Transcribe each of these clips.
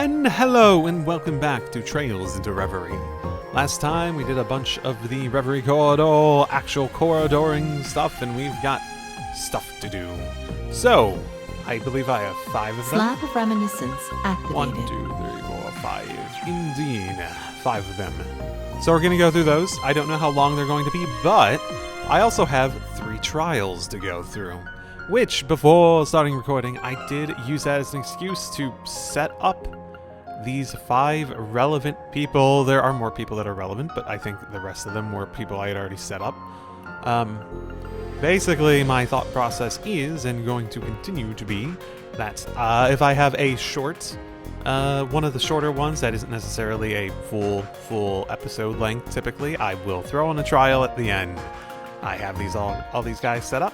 And hello and welcome back to Trails into Reverie. Last time we did a bunch of the Reverie corridor, actual corridoring stuff, and we've got stuff to do. So, I believe I have 5 of them. Slab of Reminiscence activated. 1, 2, 3, 4, 5. Indeed, 5 of them. So we're going to go through those. I don't know how long they're going to be, but I also have 3 trials to go through. Which, before starting recording, I did use that as an excuse to set up these 5 relevant people. There are more people that are relevant, but I think the rest of them were people I had already set up. Basically, my thought process is, and going to continue to be, that if I have a short, one of the shorter ones that isn't necessarily a full episode length typically, I will throw in a trial at the end. I have these all these guys set up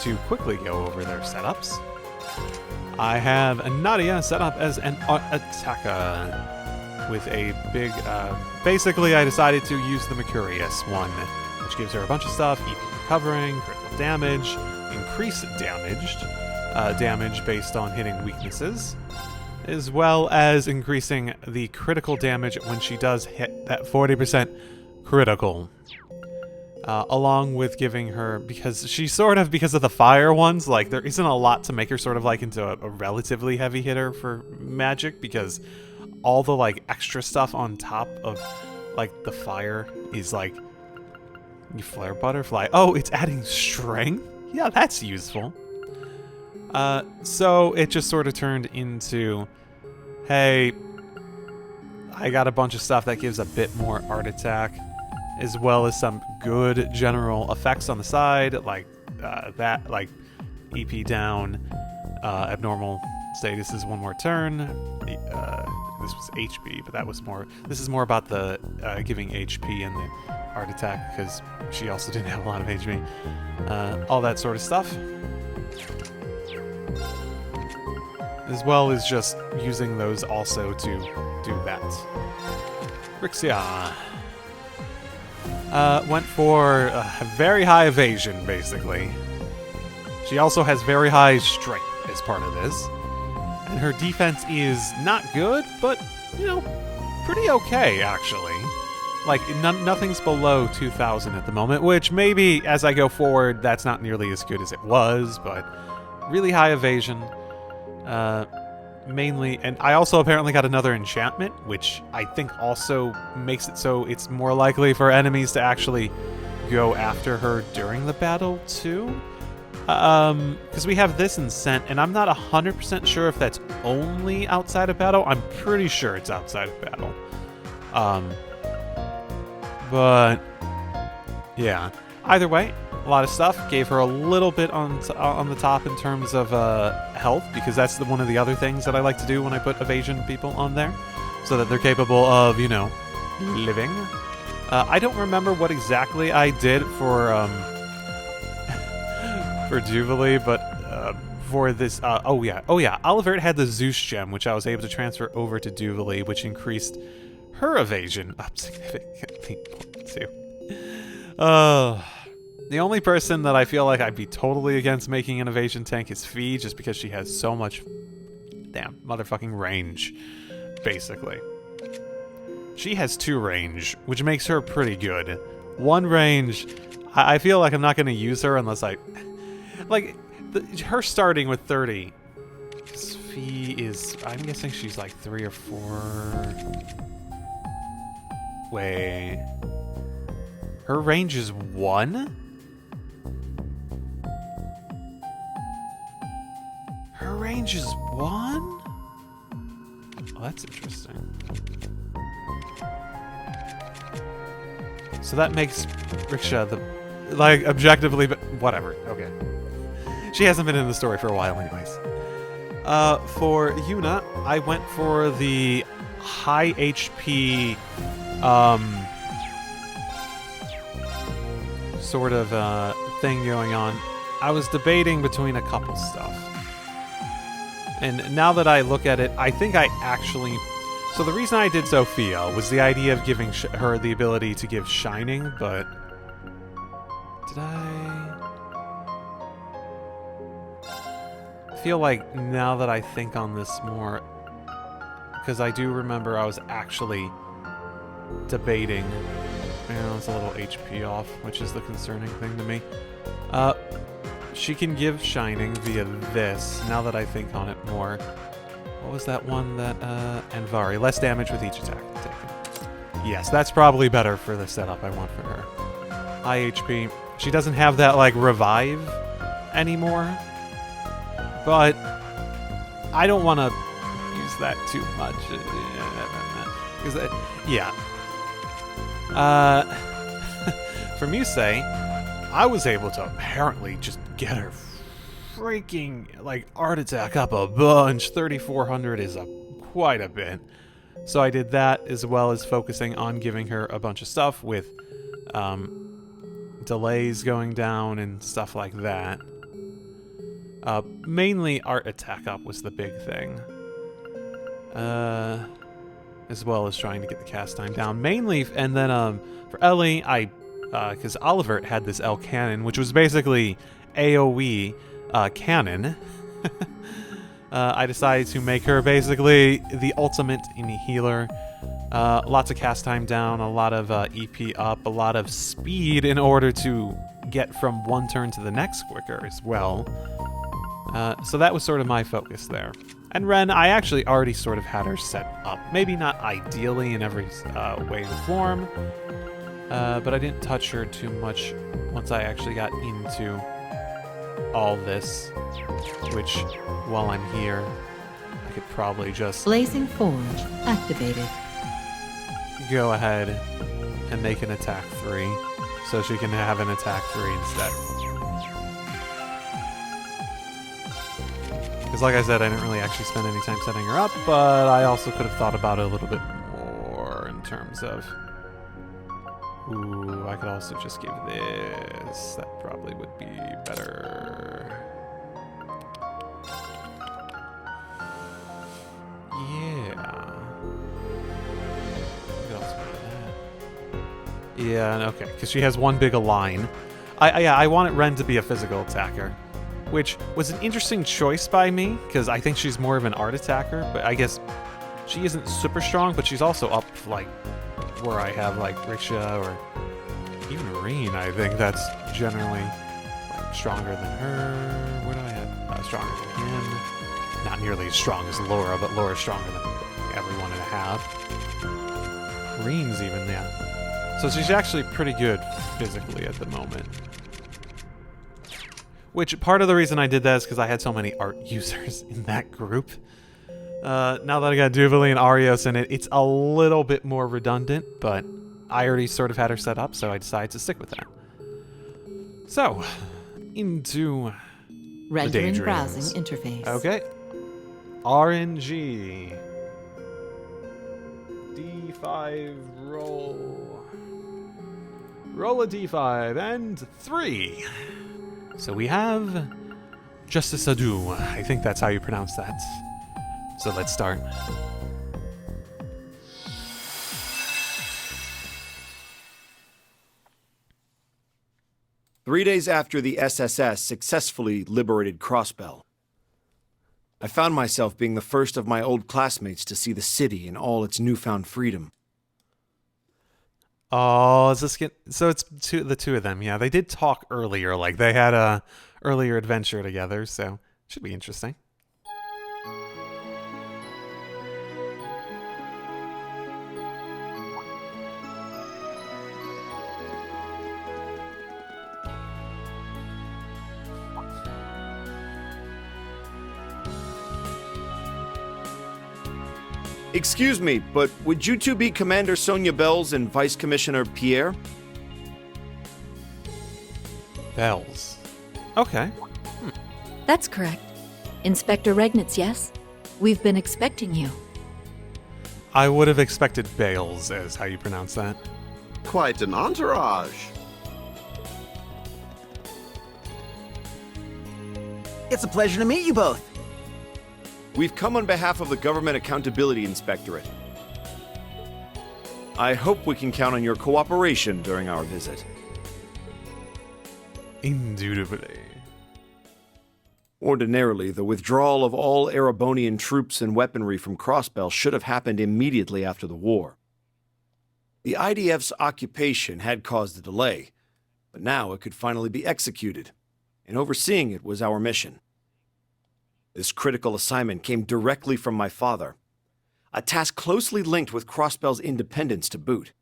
to quickly go over their setups. I have Nadia set up as an attacker with a big, basically I decided to use the Mercurius one, which gives her a bunch of stuff, EP recovering, critical damage, increased damage based on hitting weaknesses, as well as increasing the critical damage when she does hit that 40% critical. Along with giving her, because she's sort of, because of the fire ones, like, there isn't a lot to make her sort of, like, into a relatively heavy hitter for magic, because all the, like, extra stuff on top of, like, the fire is, like, you flare butterfly. Oh, it's adding strength? Yeah, that's useful. So it just sort of turned into, hey, I got a bunch of stuff that gives a bit more art attack, as well as some good general effects on the side, like that, like EP down, abnormal status is 1 more turn. This was HP, but that was more. This is more about the giving HP and the art attack, because she also didn't have a lot of HP. All that sort of stuff, as well as just using those also to do that. Rixia went for very high evasion, basically. She also has very high strength as part of this. And her defense is not good, but, you know, pretty okay, actually. Like, nothing's below 2,000 at the moment, which maybe, as I go forward, that's not nearly as good as it was, but really high evasion. Mainly, and I also apparently got another enchantment, which I think also makes it so it's more likely for enemies to actually go after her during the battle too. Because we have this in Scent, and I'm not 100% sure if that's only outside of battle. I'm pretty sure it's outside of battle. But yeah, either way, a lot of stuff. Gave her a little bit on the top in terms of health, because that's one of the other things that I like to do when I put evasion people on there, so that they're capable of, you know, living. I don't remember what exactly I did for for Jubilee, but for this, oh yeah, Olivert had the Zeus gem, which I was able to transfer over to Jubilee, which increased her evasion up significantly too. The only person that I feel like I'd be totally against making an evasion tank is Fee, just because she has so much damn motherfucking range, basically. She has 2 range, which makes her pretty good. 1 range, I feel like I'm not going to use her unless I... Like, her starting with 30. Fee is... I'm guessing she's like 3 or 4... Wait... Her range is 1? Her range is 1? Oh, that's interesting. So that makes Riksha the... Like, objectively, but whatever. Okay. She hasn't been in the story for a while anyways. For Yuna, I went for the high HP... sort of thing going on. I was debating between a couple stuff. And now that I look at it, I think I actually... So the reason I did Sophia was the idea of giving her the ability to give Shining, but... Did I feel like now that I think on this more... because I do remember I was actually debating. It's a little HP off, which is the concerning thing to me. She can give Shining via this, now that I think on it more. What was that one that, Reverie, less damage with each attack taken. Yes, that's probably better for the setup I want for her. High HP. She doesn't have that, like, revive anymore, but I don't want to use that too much. Yeah. For Muse, I was able to apparently just get her freaking, like, art attack up a bunch. 3,400 is quite a bit. So I did that, as well as focusing on giving her a bunch of stuff with delays going down and stuff like that. Mainly art attack up was the big thing. As well as trying to get the cast time down. Mainly, and then for Ellie, because Oliver had this L cannon, which was basically AoE cannon. I decided to make her basically the ultimate healer. Lots of cast time down, a lot of EP up, a lot of speed in order to get from one turn to the next quicker as well. So that was sort of my focus there. And Ren, I actually already sort of had her set up. Maybe not ideally in every way and form, but I didn't touch her too much once I actually got into all this, which, while I'm here, I could probably just Blazing Forge activated. go ahead and make an attack 3, so she can have an attack 3 instead. Because like I said, I didn't really actually spend any time setting her up, but I also could have thought about it a little bit more in terms of... Ooh, I could also just give this. That probably would be better. Yeah. I could also do that. Yeah, okay, because she has one big line. I wanted Ren to be a physical attacker, which was an interesting choice by me, because I think she's more of an art attacker, but I guess she isn't super strong, but she's also up, like, where I have, like, Riksha or even Reen. I think that's generally, like, stronger than her. What do I have? Stronger than him. Not nearly as strong as Laura, but Laura's stronger than everyone and a half. Reen's even, yeah. So she's actually pretty good physically at the moment. Which, part of the reason I did that is because I had so many art users in that group. Now that I got Duvali and Arios in it, it's a little bit more redundant, but I already sort of had her set up, so I decided to stick with that. So, into the Rendering daydreams. browsing interface. Okay. RNG. D5 roll. Roll a D5 and 3. So we have Justice Adu. I think that's how you pronounce that. So let's start. "3 days after the SSS successfully liberated Crossbell, I found myself being the first of my old classmates to see the city in all its newfound freedom. Oh, is this so it's the two of them, yeah. They did talk earlier, like they had a earlier adventure together, so it should be interesting. Excuse me, but would you two be Commander Sonia Bells and Vice Commissioner Pierre?" Bells. Okay. That's correct. Inspector Regnant, yes? We've been expecting you. I would have expected Bales as how you pronounce that. Quite an entourage. It's a pleasure to meet you both. "We've come on behalf of the Government Accountability Inspectorate. I hope we can count on your cooperation during our visit." Indubitably. Ordinarily, the withdrawal of all Erebonian troops and weaponry from Crossbell should have happened immediately after the war. The IDF's occupation had caused a delay, but now it could finally be executed, and overseeing it was our mission. This critical assignment came directly from my father, a task closely linked with Crossbell's independence to boot.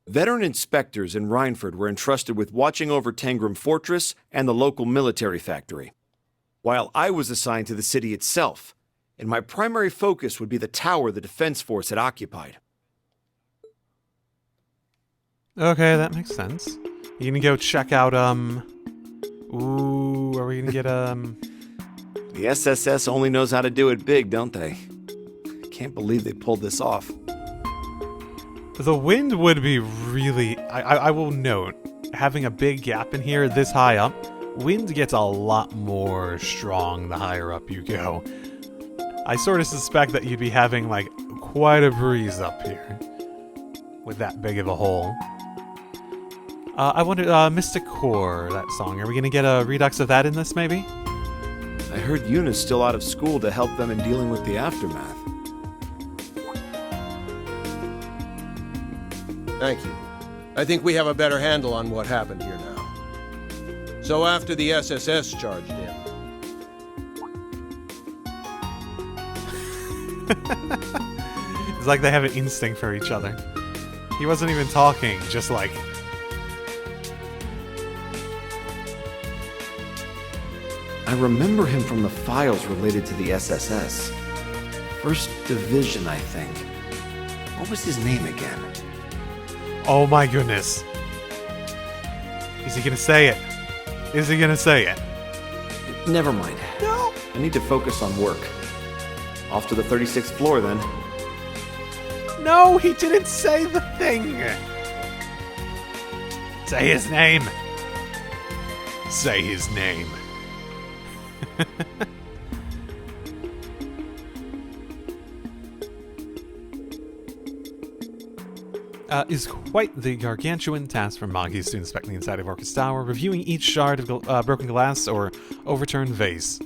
Veteran inspectors in Rhineford were entrusted with watching over Tangram Fortress and the local military factory, while I was assigned to the city itself, and my primary focus would be the tower the defense force had occupied. Okay, that makes sense. You gonna go check out, Ooh, are we gonna get, The SSS only knows how to do it big, don't they? Can't believe they pulled this off. The wind would be really... I will note, having a big gap in here this high up, wind gets a lot more strong the higher up you go. I sort of suspect that you'd be having, like, quite a breeze up here with that big of a hole. I wonder, Mystic Core, that song, are we gonna get a redux of that in this, maybe? I heard Yuna's still out of school to help them in dealing with the aftermath. Thank you. I think we have a better handle on what happened here now. So after the SSS charged in... It's like they have an instinct for each other. He wasn't even talking, just like... I remember him from the files related to the SSS. First Division, I think. What was his name again? Oh my goodness. Is he gonna say it? Is he gonna say it? Never mind. No! I need to focus on work. Off to the 36th floor, then. No, he didn't say the thing! Say his name! Say his name. Is quite the gargantuan task for Magis to inspect the inside of Orcus Tower, reviewing each shard of broken glass or overturned vase.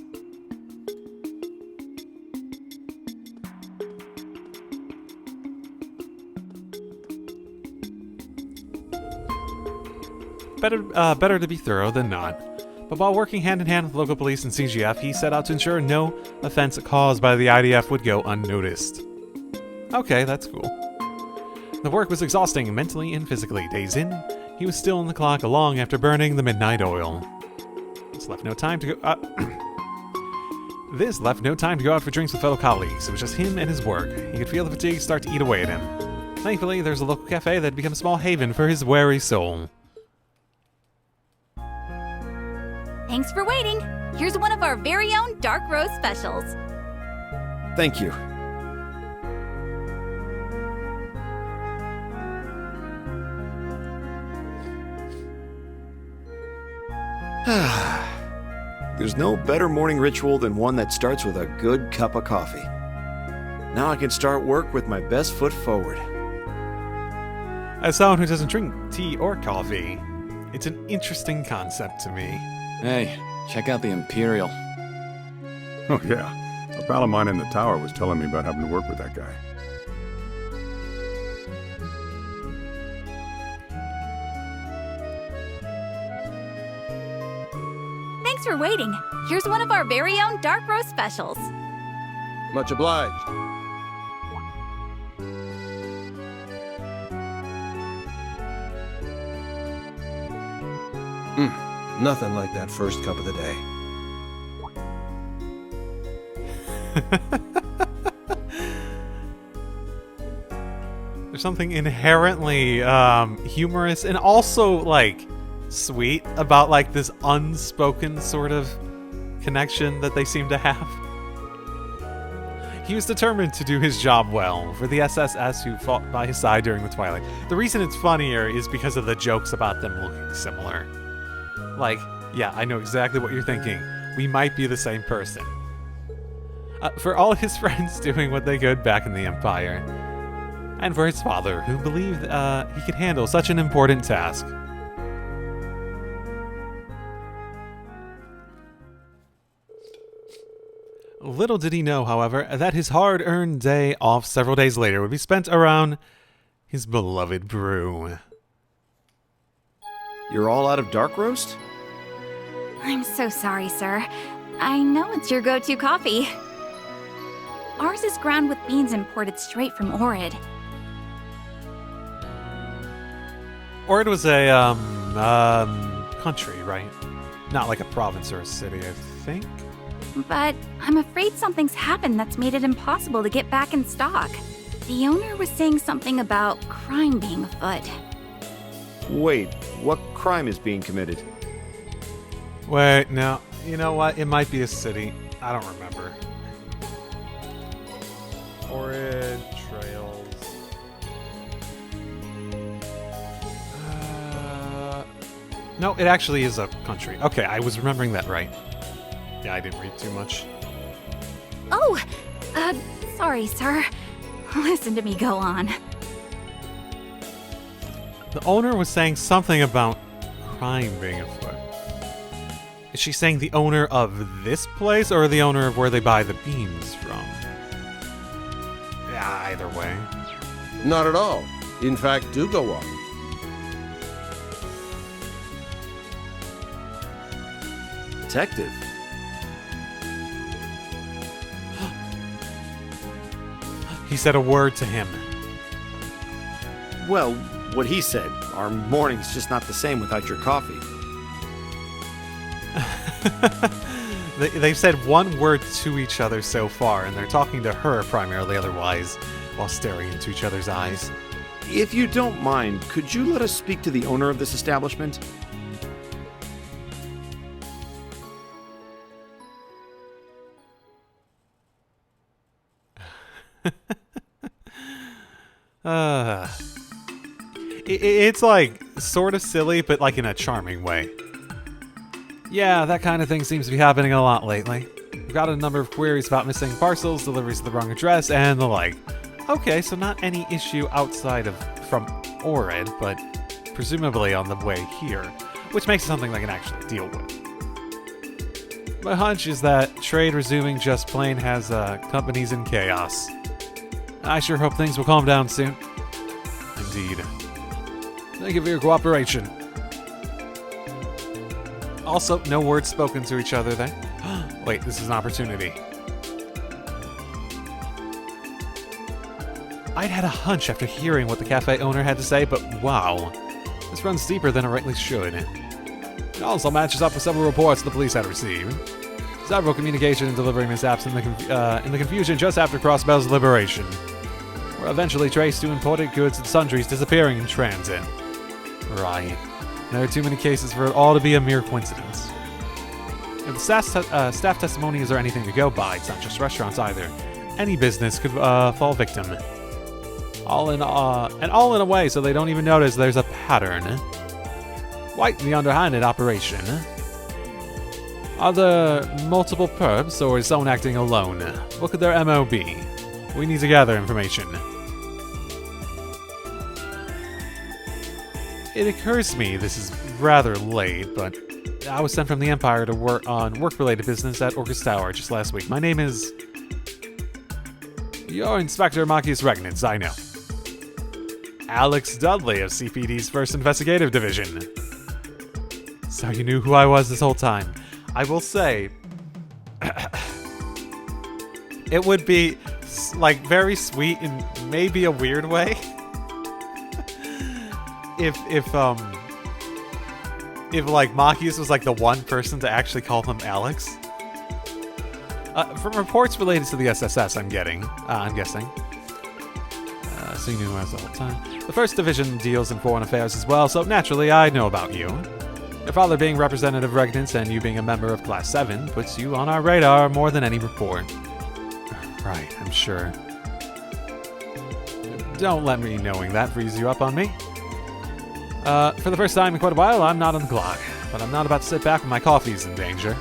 Better to be thorough than not. But while working hand-in-hand with local police and CGF, he set out to ensure no offense caused by the IDF would go unnoticed. Okay, that's cool. The work was exhausting mentally and physically. Days in, he was still on the clock long after burning the midnight oil. This left no time to go out for drinks with fellow colleagues. It was just him and his work. He could feel the fatigue start to eat away at him. Thankfully, there's a local cafe that had become a small haven for his wary soul. Thanks for waiting. Here's one of our very own dark roast specials. Thank you. There's no better morning ritual than one that starts with a good cup of coffee. Now I can start work with my best foot forward. As someone who doesn't drink tea or coffee, it's an interesting concept to me. Hey, check out the Imperial. Oh yeah, a pal of mine in the tower was telling me about having to work with that guy. Thanks for waiting. Here's one of our very own dark roast specials. Much obliged. Nothing like that first cup of the day. There's something inherently humorous and also, like, sweet about, like, this unspoken sort of connection that they seem to have. He was determined to do his job well for the SSS who fought by his side during the Twilight. The reason it's funnier is because of the jokes about them looking similar. Like, yeah, I know exactly what you're thinking. We might be the same person. For all his friends doing what they could back in the Empire. And for his father, who believed he could handle such an important task. Little did he know, however, that his hard-earned day off several days later would be spent around his beloved brew. You're all out of dark roast? I'm so sorry, sir. I know it's your go-to coffee. Ours is ground with beans imported straight from Orid. Orid was a, country, right? Not like a province or a city, I think? But I'm afraid something's happened that's made it impossible to get back in stock. The owner was saying something about crime being afoot. Wait, what crime is being committed? Wait, no. You know what? It might be a city. I don't remember. Orid Trails. No, it actually is a country. Okay, I was remembering that right. Yeah, I didn't read too much. Oh, sorry, sir. Listen to me go on. The owner was saying something about crime being afoot. Is she saying the owner of this place or the owner of where they buy the beans from? Yeah, either way. Not at all. In fact, do go on. Detective? He said a word to him. Well, what he said. Our morning's just not the same without your coffee. They've said one word to each other so far, and they're talking to her primarily otherwise, while staring into each other's eyes. If you don't mind, could you let us speak to the owner of this establishment? It's like sort of silly, but like in a charming way. Yeah, that kind of thing seems to be happening a lot lately. We've got a number of queries about missing parcels, deliveries to the wrong address, and the like. Okay, so not any issue outside of from Orid, but presumably on the way here, which makes it something they can actually deal with. My hunch is that trade resuming just plain has companies in chaos. I sure hope things will calm down soon. Indeed. Thank you for your cooperation. Also, no words spoken to each other there. Wait, this is an opportunity. I'd had a hunch after hearing what the cafe owner had to say, but wow. This runs deeper than it rightly should. It also matches up with several reports the police had received. Several communication and delivery mishaps in the confusion just after Crossbell's liberation were eventually traced to imported goods and sundries disappearing in transit. Right. There are too many cases for it all to be a mere coincidence. If the staff testimonies are anything to go by, it's not just restaurants either. Any business could fall victim. All in a way so they don't even notice there's a pattern. Quite the underhanded operation. Are there multiple perps, or is someone acting alone? What could their MO be? We need to gather information. It occurs to me this is rather late, but I was sent from the Empire to work on work-related business at Orcus Tower just last week. My name is... You're Inspector Marcus Regnant, I know. Alex Dudley of CPD's First Investigative Division. So you knew who I was this whole time. I will say, it would be like very sweet in maybe a weird way if like Machius was like the one person to actually call him Alex. From reports related to the SSS, I'm guessing. So you knew who I was the whole time. The First Division deals in foreign affairs as well, so naturally I know about you. Your father being representative of Regnant and you being a member of Class 7 puts you on our radar more than any report. Right, I'm sure. Don't let me knowing that freeze you up on me. For the first time in quite a while, I'm not on the clock, but I'm not about to sit back when my coffee's in danger.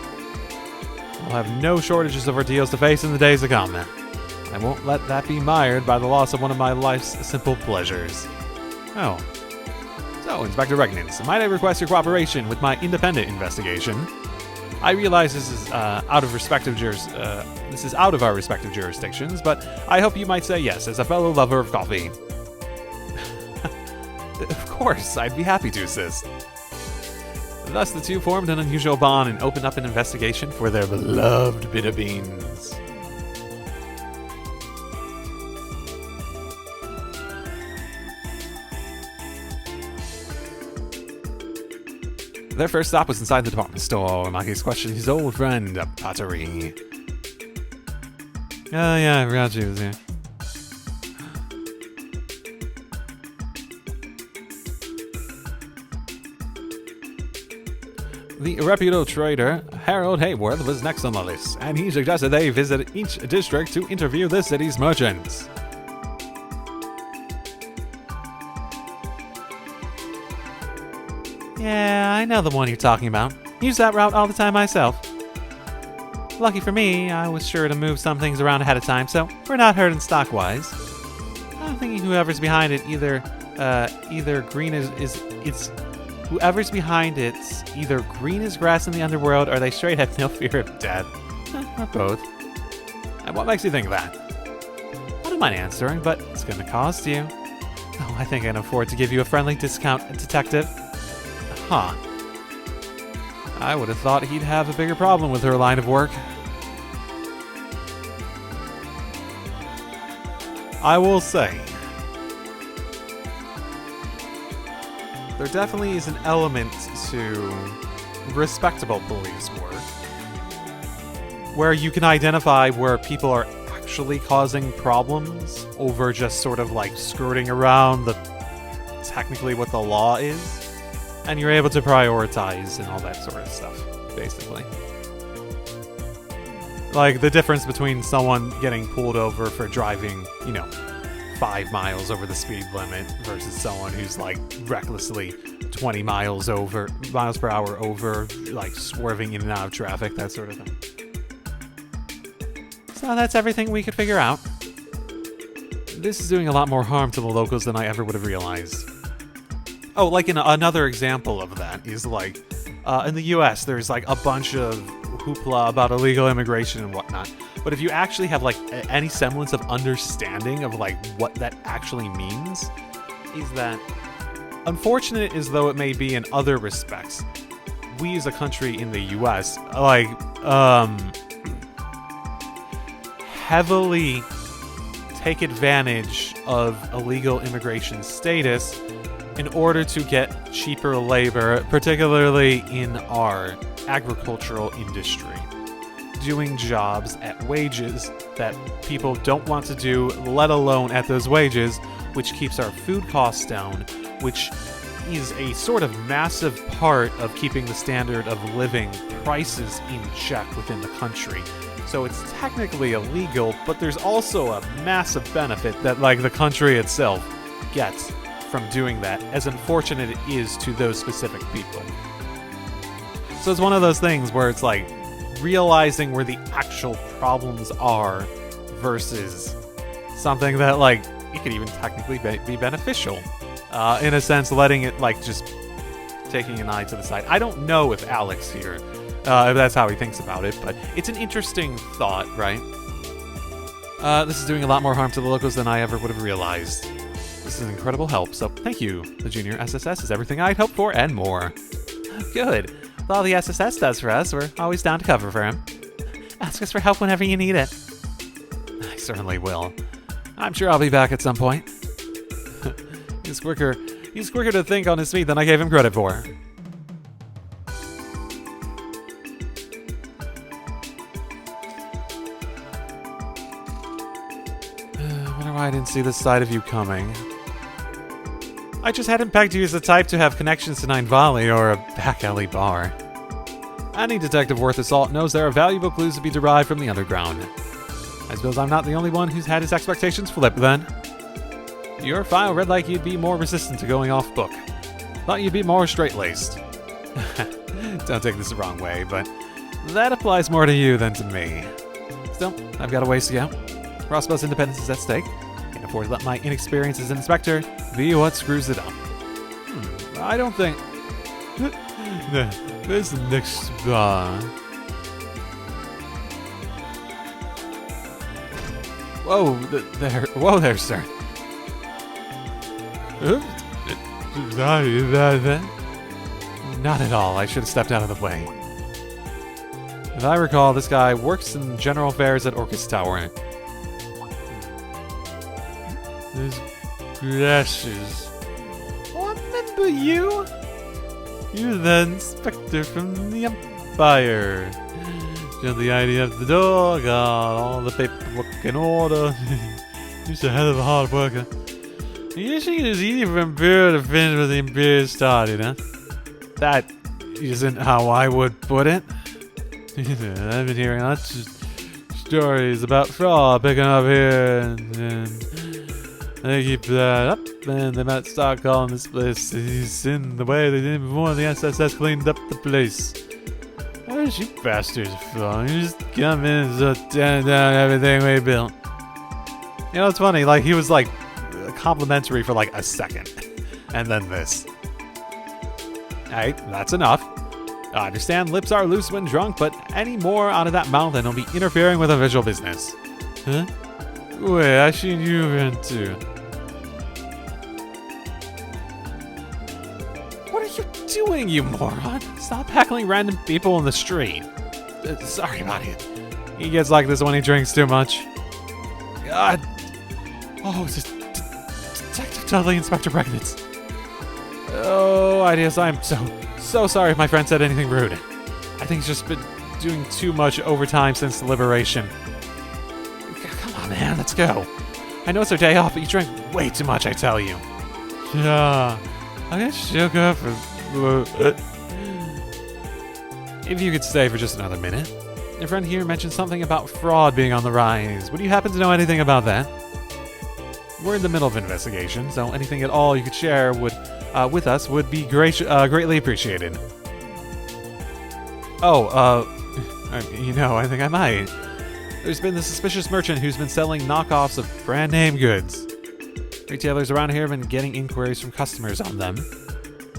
I'll have no shortages of ordeals to face in the days to come. I won't let that be mired by the loss of one of my life's simple pleasures. Oh. So, Inspector Regnant, might I request your cooperation with my independent investigation? I realize this is out of our respective jurisdictions, but I hope you might say yes as a fellow lover of coffee. Of course, I'd be happy to assist. Thus, the two formed an unusual bond and opened up an investigation for their beloved bitter beans. Their first stop was inside the department store, where Maki's questioned his old friend, Pottery. Oh yeah, I forgot she was here. The reputable trader, Harold Hayworth, was next on the list, and he suggested they visit each district to interview the city's merchants. Yeah, I know the one you're talking about. Use that route all the time myself. Lucky for me, I was sure to move some things around ahead of time, so we're not hurting stock-wise. I'm thinking whoever's behind it either green whoever's behind it's either green as grass in the underworld or they straight have no fear of death. Or both. And what makes you think that? I don't mind answering, but it's gonna cost you. Oh, I think I can afford to give you a friendly discount, detective. Huh. I would have thought he'd have a bigger problem with her line of work. I will say, there definitely is an element to respectable police work where you can identify where people are actually causing problems over just sort of like skirting around technically what the law is. And you're able to prioritize and all that sort of stuff, basically. Like, the difference between someone getting pulled over for driving, 5 miles over the speed limit versus someone who's, like, recklessly 20 miles per hour over, like, swerving in and out of traffic, that sort of thing. So that's everything we could figure out. This is doing a lot more harm to the locals than I ever would have realized. Oh, like another example of that is like, in the US, there's like a bunch of hoopla about illegal immigration and whatnot. But if you actually have like any semblance of understanding of like what that actually means, is that unfortunate as though it may be in other respects, we as a country in the US, like, heavily take advantage of illegal immigration status in order to get cheaper labor, particularly in our agricultural industry. Doing jobs at wages that people don't want to do, let alone at those wages, which keeps our food costs down, which is a sort of massive part of keeping the standard of living prices in check within the country. So it's technically illegal, but there's also a massive benefit that, like, the country itself gets from doing that, as unfortunate it is to those specific people. So it's one of those things where it's like realizing where the actual problems are versus something that, like, it could even technically be beneficial. In a sense, letting it, like, just taking an eye to the side. I don't know if Alex here, if that's how he thinks about it, but it's an interesting thought, right? This is doing a lot more harm to the locals than I ever would have realized. This is an incredible help, so thank you. The Junior SSS is everything I'd hoped for and more. Good. With all the SSS does for us, we're always down to cover for him. Ask us for help whenever you need it. I certainly will. I'm sure I'll be back at some point. He's quicker to think on his feet than I gave him credit for. Wonder why I didn't see this side of you coming. I just hadn't pegged you as the type to have connections to Nine Valley or a back alley bar. Any detective worth his salt knows there are valuable clues to be derived from the underground. I suppose I'm not the only one who's had his expectations flipped then. Your file read like you'd be more resistant to going off book. Thought you'd be more straight-laced. Don't take this the wrong way, but that applies more to you than to me. Still, I've got a ways to go. Roswell's independence is at stake. Can't afford to let my inexperience as an inspector be what screws it up. I don't think... This next... Whoa there, sir. Sorry about that. Not at all. I should have stepped out of the way. If I recall, this guy works in general affairs at Orcus Tower. There's glasses. Oh, I remember you. You're the inspector from the Empire. Got the idea of the door, got all the paperwork in order. He's a hell of a hard worker. You think it's easy for Imperial to finish what the Imperial started, huh? That isn't how I would put it. I've been hearing lots of stories about fraud picking up here, and they keep that up, and they might start calling this place in the way they did before the SSS cleaned up the place. Where's you bastards from? You just come in and start tearing down everything we built. You know, it's funny, like, he was, like, complimentary for, like, a second. And then this. Alright, that's enough. I understand lips are loose when drunk, but any more out of that mouth and it'll be interfering with official business. Huh? Wait, I seen you run too. What are you doing, you moron? Stop heckling random people in the street. Sorry about it. He gets like this when he drinks too much. God. Oh, it's Detective Dudley, Inspector Regnant. Oh, ideas. I'm so sorry if my friend said anything rude. I think he's just been doing too much overtime since the liberation. Come on, man, let's go. I know it's our day off, but you drank way too much, I tell you. Yeah, I get shook up. If you could stay for just another minute. Your friend here mentioned something about fraud being on the rise. Would you happen to know anything about that? We're in the middle of an investigation, so anything at all you could share with us would be greatly appreciated. You know, I think I might. There's been this suspicious merchant who's been selling knockoffs of brand name goods. Retailers around here have been getting inquiries from customers on them.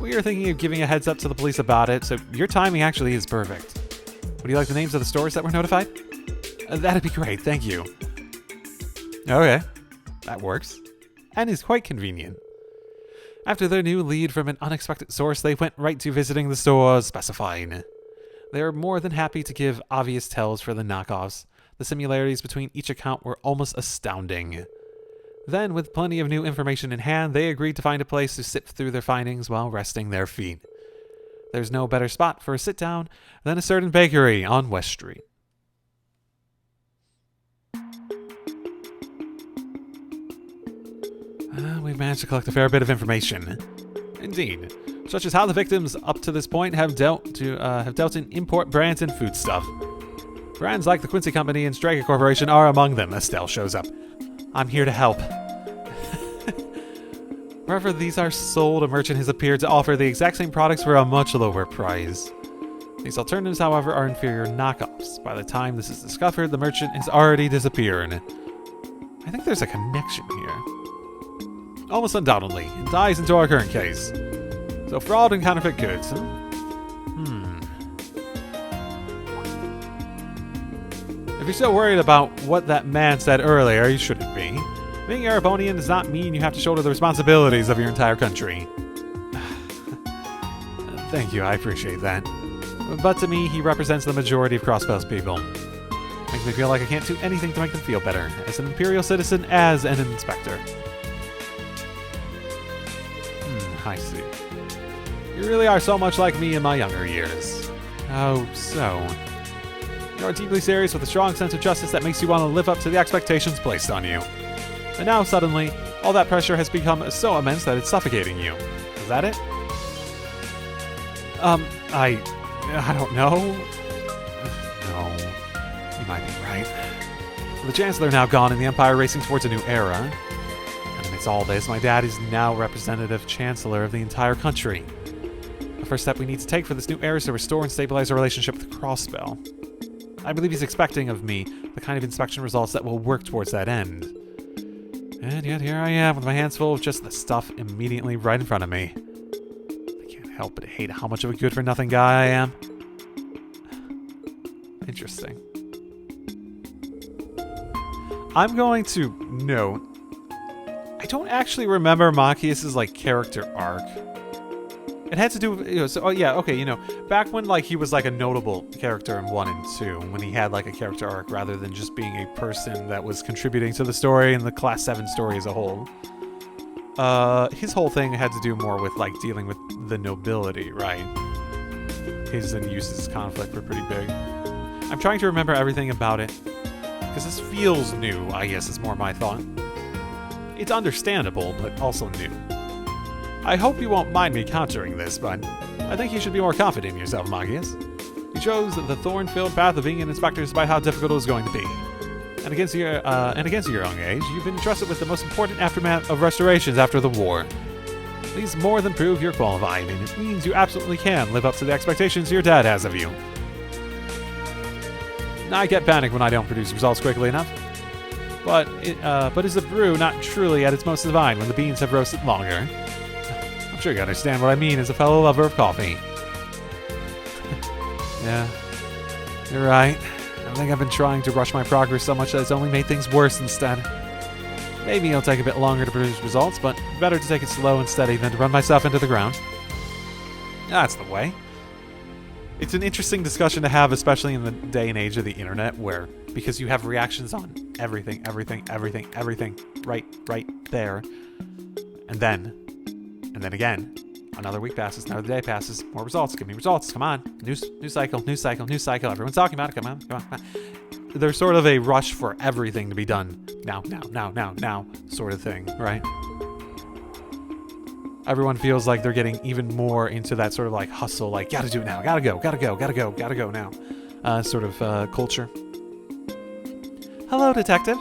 We are thinking of giving a heads up to the police about it, so your timing actually is perfect. Would you like the names of the stores that were notified? That'd be great, thank you. Okay, that works. And is quite convenient. After their new lead from an unexpected source, they went right to visiting the stores specifying. They are more than happy to give obvious tells for the knockoffs. The similarities between each account were almost astounding. Then, with plenty of new information in hand, they agreed to find a place to sift through their findings while resting their feet. There's no better spot for a sit-down than a certain bakery on West Street. We've managed to collect a fair bit of information. Indeed. Such as how the victims up to this point have dealt in import brands and foodstuff. Brands like the Quincy Company and Straker Corporation are among them. Estelle shows up. I'm here to help. Wherever these are sold, a merchant has appeared to offer the exact same products for a much lower price. These alternatives, however, are inferior knockoffs. By the time this is discovered, the merchant has already disappeared. I think there's a connection here. Almost undoubtedly, it ties into our current case. So fraud and counterfeit goods, huh? If you're still worried about what that man said earlier, you shouldn't be. Being Erebonian does not mean you have to shoulder the responsibilities of your entire country. Thank you, I appreciate that. But to me, he represents the majority of Crossbell's people. Makes me feel like I can't do anything to make them feel better, as an Imperial citizen, as an inspector. I see. You really are so much like me in my younger years. Oh, so. You are deeply serious with a strong sense of justice that makes you want to live up to the expectations placed on you. And now, suddenly, all that pressure has become so immense that it's suffocating you. Is that it? I don't know. No, you might be right. With the Chancellor now gone and the Empire racing towards a new era, and amidst all this, my dad is now representative Chancellor of the entire country. The first step we need to take for this new era is to restore and stabilize our relationship with Crossbell. I believe he's expecting of me the kind of inspection results that will work towards that end. And yet here I am with my hands full of just the stuff immediately right in front of me. I can't help but hate how much of a good-for-nothing guy I am. Interesting. I'm going to note, I don't actually remember Machias's like character arc. It had to do with, back when like he was like a notable character in 1 and 2, when he had like a character arc rather than just being a person that was contributing to the story and the Class 7 story as a whole. His whole thing had to do more with like dealing with the nobility, right? His and Eustace's conflict were pretty big. I'm trying to remember everything about it, because this feels new, I guess is more my thought. It's understandable, but also new. I hope you won't mind me countering this, but I think you should be more confident in yourself, Magius. You chose the thorn-filled path of being an inspector despite how difficult it was going to be. And against your young age, you've been entrusted with the most important aftermath of restorations after the war. These more than prove you're qualified, and it means you absolutely can live up to the expectations your dad has of you. I get panicked when I don't produce results quickly enough. But is the brew not truly at its most divine when the beans have roasted longer? I'm sure you understand what I mean as a fellow lover of coffee. Yeah, you're right. I think I've been trying to rush my progress so much that it's only made things worse instead. Maybe it'll take a bit longer to produce results, but better to take it slow and steady than to run myself into the ground. That's the way. It's an interesting discussion to have, especially in the day and age of the internet, where, because you have reactions on everything, right there. And then again, another week passes, another day passes, more results, give me results, come on. New cycle, everyone's talking about it, come on. There's sort of a rush for everything to be done now, sort of thing, right? Everyone feels like they're getting even more into that sort of like hustle, like gotta do it now, gotta go now, sort of culture. Hello, detective.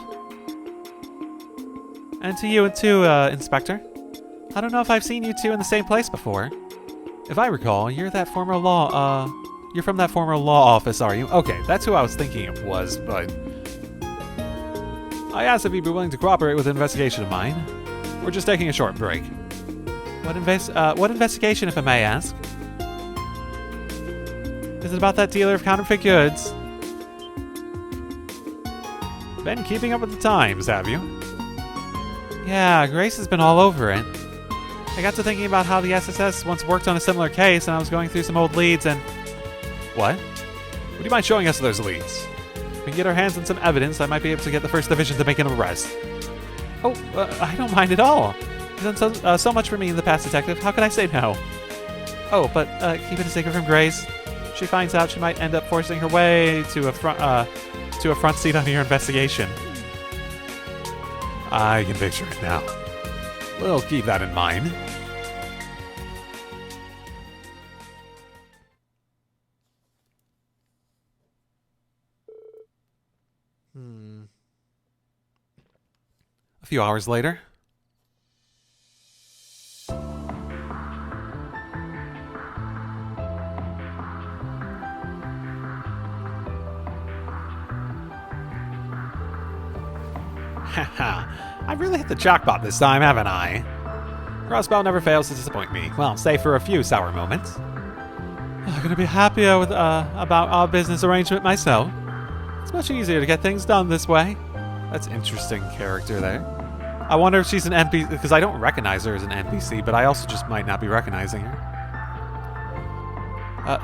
And to you too, Inspector. I don't know if I've seen you two in the same place before. If I recall, you're from that former law office, are you? Okay, that's who I was thinking it was, but I asked if you'd be willing to cooperate with an investigation of mine. We're just taking a short break. What investigation, if I may ask? Is it about that dealer of counterfeit goods? Been keeping up with the times, have you? Yeah, Grace has been all over it. I got to thinking about how the SSS once worked on a similar case, and I was going through some old leads and... What? Would you mind showing us those leads? If we can get our hands on some evidence, I might be able to get the First Division to make an arrest. Oh, I don't mind at all. You've done so much for me in the past, Detective. How could I say no? Oh, but keep it a secret from Grace. If she finds out, she might end up forcing her way to a front seat on your investigation. I can picture it now. We'll keep that in mind. A few hours later. Haha, I've really hit the jackpot this time, haven't I? Crossbow never fails to disappoint me. Well, save for a few sour moments. I'm gonna be happier with about our business arrangement myself. It's much easier to get things done this way. That's interesting character there. I wonder if she's an NPC, because I don't recognize her as an NPC, but I also just might not be recognizing her.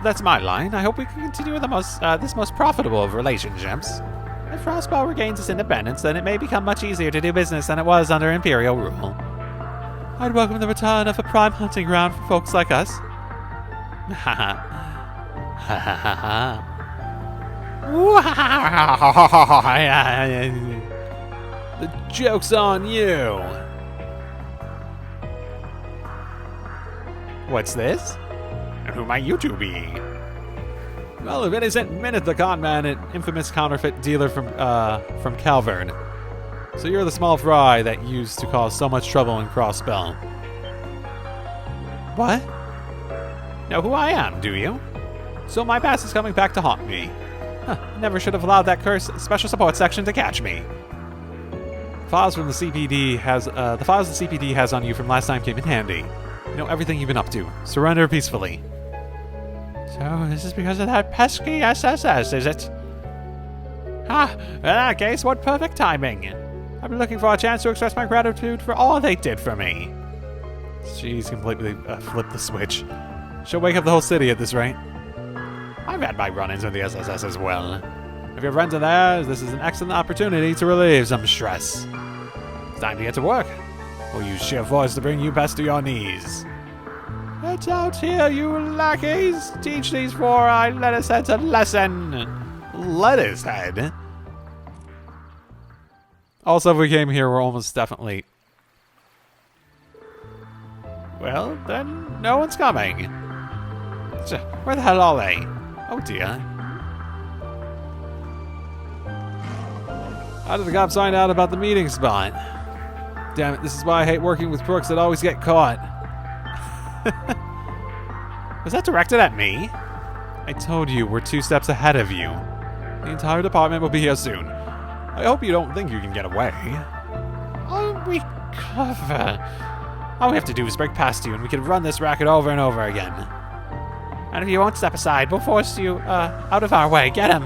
That's my line. I hope we can continue this most profitable of relationships. If Frostbow regains its independence, then it may become much easier to do business than it was under Imperial rule. I'd welcome the return of a prime hunting ground for folks like us. Ha ha. The joke's on you. What's this? And who might you two be? Well, if it isn't Minute the con man, an infamous counterfeit dealer from Calvern. So you're the small fry that used to cause so much trouble in Crossbell. What? Know who I am, do you? So my past is coming back to haunt me. Never should have allowed that cursed special support section to catch me. The files the CPD has on you from last time came in handy. You know everything you've been up to. Surrender peacefully. So this is because of that pesky SSS, is it? In that case, what perfect timing. I've been looking for a chance to express my gratitude for all they did for me. She's completely flipped the switch. She'll wake up the whole city at this rate. I've had my run-ins with the SSS as well. If your friends are there, this is an excellent opportunity to relieve some stress. It's time to get to work. We'll use sheer force to bring you past to your knees. Get out here, you lackeys! Teach these four-eyed lettuce heads a lesson! Lettuce head? Also, if we came here, we're almost definitely... Well, then no one's coming. Where the hell are they? Oh dear. How did the cops find out about the meeting spot? Damn it, this is why I hate working with crooks that always get caught. Was that directed at me? I told you, we're 2 steps ahead of you. The entire department will be here soon. I hope you don't think you can get away. Oh, we cover. All we have to do is break past you and we can run this racket over and over again. And if you won't step aside, we'll force you, out of our way. Get him!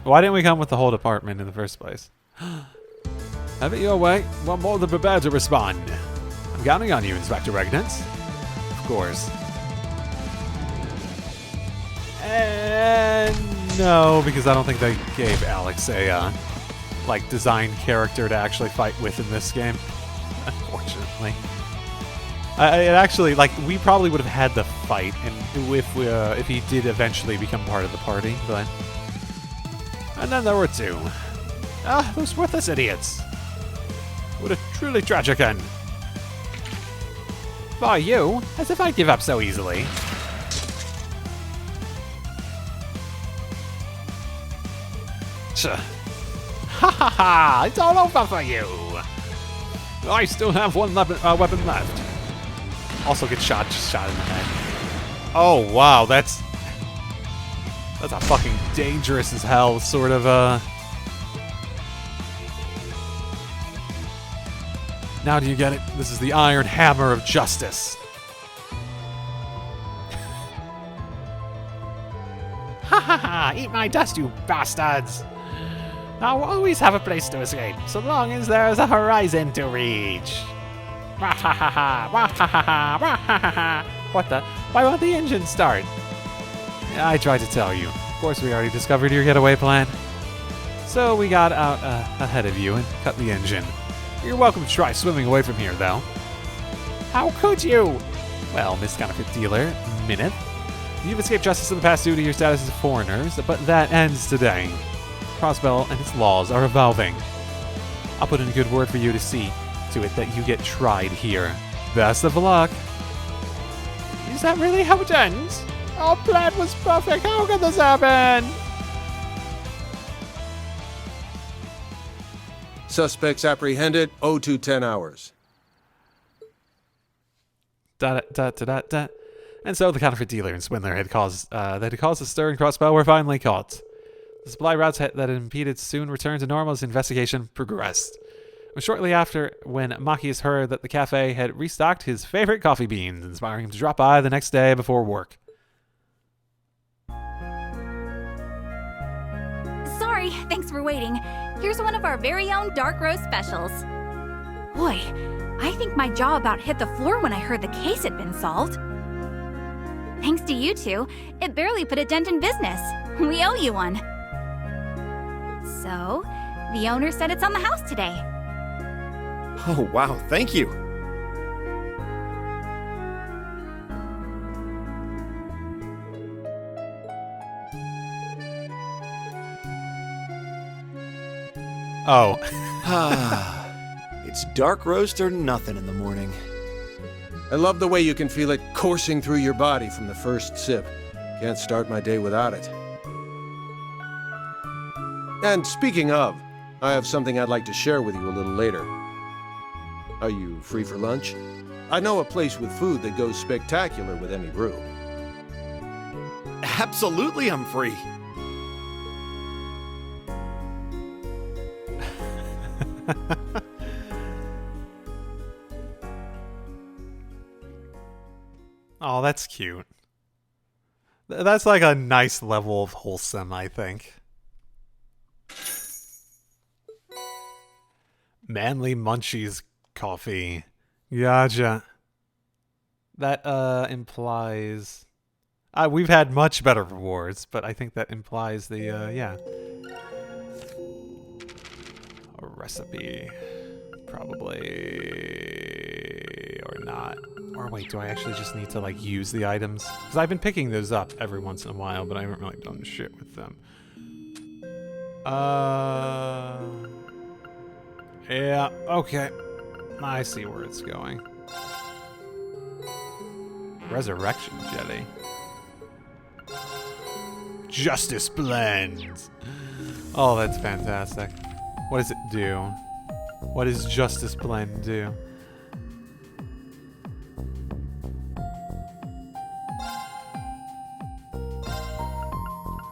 Why didn't we come with the whole department in the first place? Have it your way. One more than prepared to respond. I'm counting on you, Inspector Regnant. Of course. And no, because I don't think they gave Alex a, like, designed character to actually fight with in this game. Unfortunately. It actually, like, we probably would have had the fight and if he did eventually become part of the party, but... And then there were 2. Ah, those worthless idiots. What a truly tragic end. By you? As if I'd give up so easily. Ha ha ha! It's all over for you! I still have one weapon left. Also get shot in the head. Oh wow, that's a fucking dangerous as hell sort of Now do you get it? This is the Iron Hammer of Justice. Ha ha ha! Eat my dust, you bastards! I'll always have a place to escape, so long as there's a horizon to reach. Wah ha ha ha! Wah ha ha ha! Wah ha ha ha! What the? Why won't the engine start? Yeah, I tried to tell you. Of course, we already discovered your getaway plan. So we got out ahead of you and cut the engine. You're welcome to try swimming away from here, though. How could you? Well, Miss Counterfeit Dealer, Minute. You've escaped justice in the past due to your status as foreigners, but that ends today. Crossbell and its laws are evolving. I'll put in a good word for you to see to it that you get tried here. Best of luck. Is that really how it ends? Our plan was perfect. How could this happen? Suspects apprehended, 0210 hours. And so the counterfeit dealer and swindler that had caused a stir in Crossbell were finally caught. The supply routes that impeded soon returned to normal as investigation progressed. It was shortly after when Machias heard that the cafe had restocked his favorite coffee beans, inspiring him to drop by the next day before work. Sorry, thanks for waiting. Here's one of our very own dark roast specials. Boy, I think my jaw about hit the floor when I heard the case had been solved. Thanks to you two, it barely put a dent in business. We owe you one. So, the owner said it's on the house today. Oh, wow, thank you. Oh. It's dark roast or nothing in the morning. I love the way you can feel it coursing through your body from the first sip. Can't start my day without it. And speaking of, I have something I'd like to share with you a little later. Are you free for lunch? I know a place with food that goes spectacular with any brew. Absolutely, I'm free. Oh, that's cute. That's like a nice level of wholesome, I think. Manly Munchies coffee. Gotcha. That implies... we've had much better rewards, but I think that implies the, yeah. A recipe. Probably... Or not. Or wait, do I actually just need to, like, use the items? Because I've been picking those up every once in a while, but I haven't really done shit with them. Yeah, okay. I see where it's going. Resurrection Jelly. Justice Blend! Oh, that's fantastic. What does it do? What does Justice Blend do?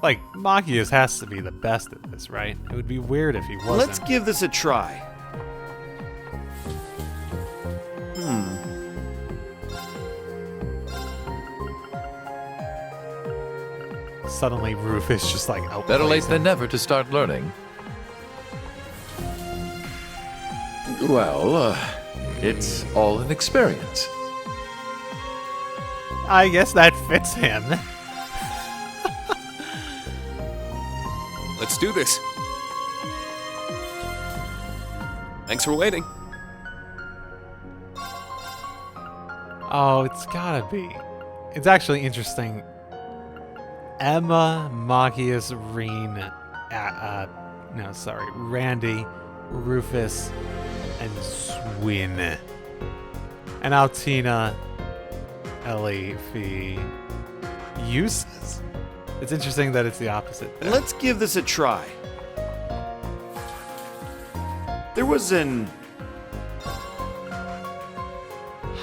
Like, Machias has to be the best at this, right? It would be weird if he wasn't. Let's give this a try. Suddenly, Rufus just like outplays Better late him. than never to start learning. Well, it's all an experience. I guess that fits him. Let's do this. Thanks for waiting. Oh, it's gotta be. It's actually interesting. Emma, Machias, Reen, Randy, Rufus, and Swin. And Altina, Ellie, Fee, uses. It's interesting that it's the opposite there. Let's give this a try. There was an...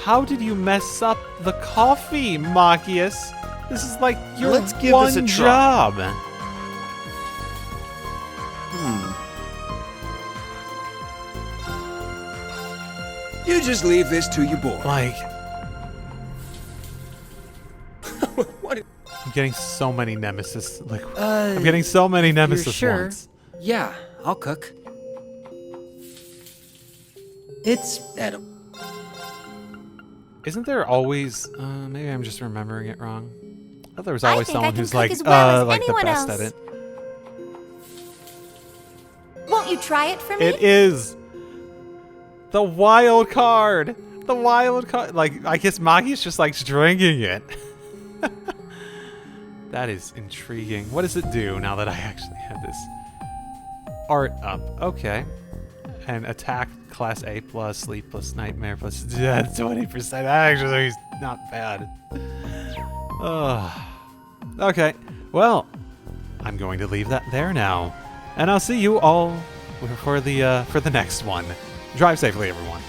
How did you mess up the coffee, Machias? This is like your Let's give one this a try. job. You just leave this to your boy. Like... What? I'm getting so many nemesis. Like, I'm getting so many nemesis sure? ones. Yeah, I'll cook. It's edible. Isn't there always? Maybe I'm just remembering it wrong. I thought there was I always think I someone can who's cook like, as well as like the anyone best else. at it. Won't you try it for me? It is the wild card. The wild card. Like, I guess Machias just likes drinking it. That is intriguing. What does it do now that I actually have this art up? Okay. And attack class A plus, sleep plus, nightmare plus 20%. That actually is not bad. Okay. Well, I'm going to leave that there now. And I'll see you all for the next one. Drive safely, everyone.